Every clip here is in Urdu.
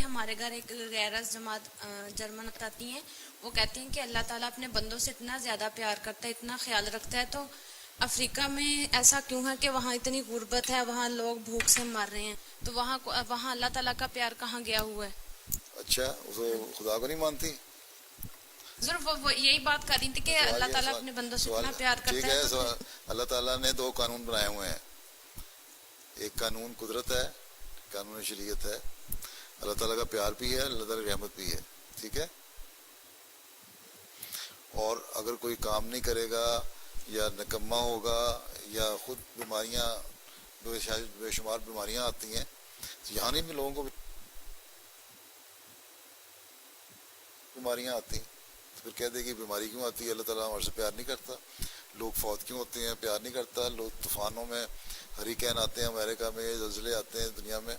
ہمارے گھر ایک غیرت جماعت جرمن آتی ہیں، وہ کہتے ہیں کہ اللہ تعالیٰ اپنے بندوں سے اتنا زیادہ پیار کرتا ہے، اتنا خیال رکھتا ہے، تو افریقہ میں ایسا کیوں ہے کہ وہاں اتنی غربت ہے، وہاں لوگ بھوک سے مر رہے ہیں، تو وہاں اللہ تعالیٰ کا پیار کہاں گیا ہوا ہے؟ اچھا وہ خدا کو نہیں مانتی؟ ضرور وہ یہی بات کر رہی تھی کہ اللہ تعالیٰ اپنے بندوں سے اتنا پیار ٹھیک کرتا ہے، ہے. تو پھر اللہ تعالیٰ نے دو قانون بنائے ہوئے ہیں. ایک قانون قدرت ہے، قانون شریعت ہے. اللہ تعالیٰ کا پیار بھی ہے، اللہ تعالیٰ کی رحمت بھی ہے. ٹھیک ہے. اور اگر کوئی کام نہیں کرے گا یا نکما ہوگا یا خود بیماریاں بے شمار بیماریاں آتی ہیں، تو یہاں نہیں بھی لوگوں کو بیماریاں آتی ہیں، تو پھر کہہ دے کہ بیماری کیوں آتی ہے، اللہ تعالیٰ ہمارے سے پیار نہیں کرتا. لوگ فوت کیوں ہوتے ہیں، پیار نہیں کرتا. لوگ طوفانوں میں ہریکین آتے ہیں، امریکہ میں زلزلے آتے ہیں دنیا میں،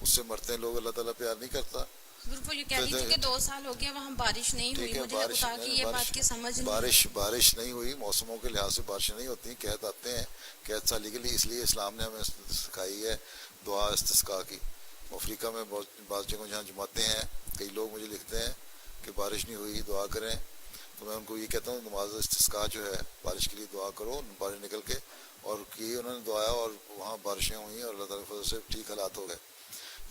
اس سے مرتے ہیں لوگ، اللہ تعالیٰ پیار نہیں کرتا. بالکل یہ کہہ رہی تھی کہ 2 سال ہو گیا وہاں بارش نہیں ہوئی. ٹھیک ہے. مجھے بتا کہ یہ بات کی سمجھ نہیں ہے. بارش نہیں ہوئی، موسموں کے لحاظ سے بارشیں نہیں ہوتی. قحط آتے ہیں، قحط سالی کے لیے، اس لیے اسلام نے ہمیں سکھائی ہے دعا استسقاء کی. افریقہ میں بعض جگہوں جہاں جماعتیں ہیں، کئی لوگ مجھے لکھتے ہیں کہ بارش نہیں ہوئی دعا کریں، تو میں ان کو یہ کہتا ہوں نماز استسقاء جو ہے بارش کے لیے دعا کرو. بارش نکل کے اور کی انہوں نے دعایا اور وہاں بارشیں ہوئیں اور اللہ تعالیٰ کی فضل سے ٹھیک حالات ہو گئے.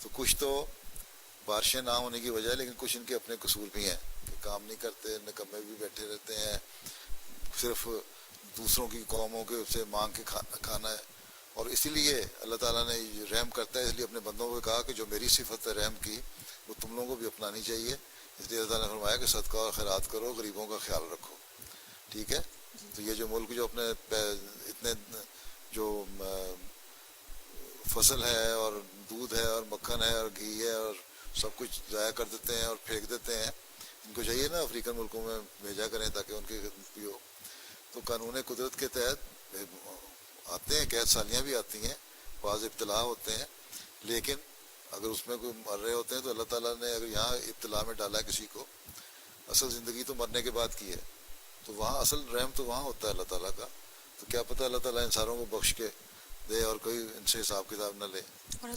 تو کچھ تو بارشیں نہ ہونے کی وجہ ہے، لیکن کچھ ان کے اپنے قصور بھی ہیں کہ کام نہیں کرتے، نکمے بھی بیٹھے رہتے ہیں، صرف دوسروں کی قوموں کے سے مانگ کے کھانا ہے. اور اسی لیے اللہ تعالیٰ نے رحم کرتا ہے، اس لیے اپنے بندوں کو کہا کہ جو میری صفت ہے رحم کی وہ تم لوگوں کو بھی اپنانی چاہیے. اس لیے اللہ تعالیٰ نے فرمایا کہ صدقہ اور خیرات کرو، غریبوں کا خیال رکھو. ٹھیک ہے. تو یہ جو ملک جو اپنے اتنے جو فصل ہے اور دودھ ہے اور مکھن ہے اور گھی ہے اور سب کچھ ضائع کر دیتے ہیں اور پھینک دیتے ہیں، ان کو چاہیے نا افریقن ملکوں میں بھیجا کریں تاکہ ان کی خدمت بھی ہو. تو قانون قدرت کے تحت آتے ہیں، قحط سالیاں بھی آتی ہیں، بعض ابتلا ہوتے ہیں، لیکن اگر اس میں کوئی مر رہے ہوتے ہیں تو اللہ تعالیٰ نے اگر یہاں ابتلا میں ڈالا کسی کو، اصل زندگی تو مرنے کے بعد کی ہے، تو وہاں اصل رحم تو وہاں ہوتا ہے اللہ تعالیٰ کا. تو کیا پتہ اللہ تعالیٰ انسانوں کو بخش کے دے اور کوئی ان سے حساب کتاب نہ لے.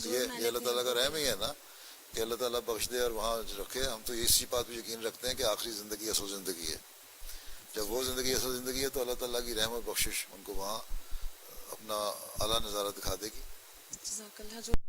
یہ اللہ تعالیٰ کا رحم ہی ہے نا کہ اللہ تعالیٰ بخش دے اور وہاں رکھے. ہم تو اسی بات پہ یقین رکھتے ہیں کہ آخری زندگی اصل زندگی ہے. جب وہ زندگی اصل زندگی ہے تو اللہ تعالیٰ کی رحم اور بخشش ان کو وہاں اپنا اعلیٰ نظارہ دکھا دے گی. جزاک اللہ.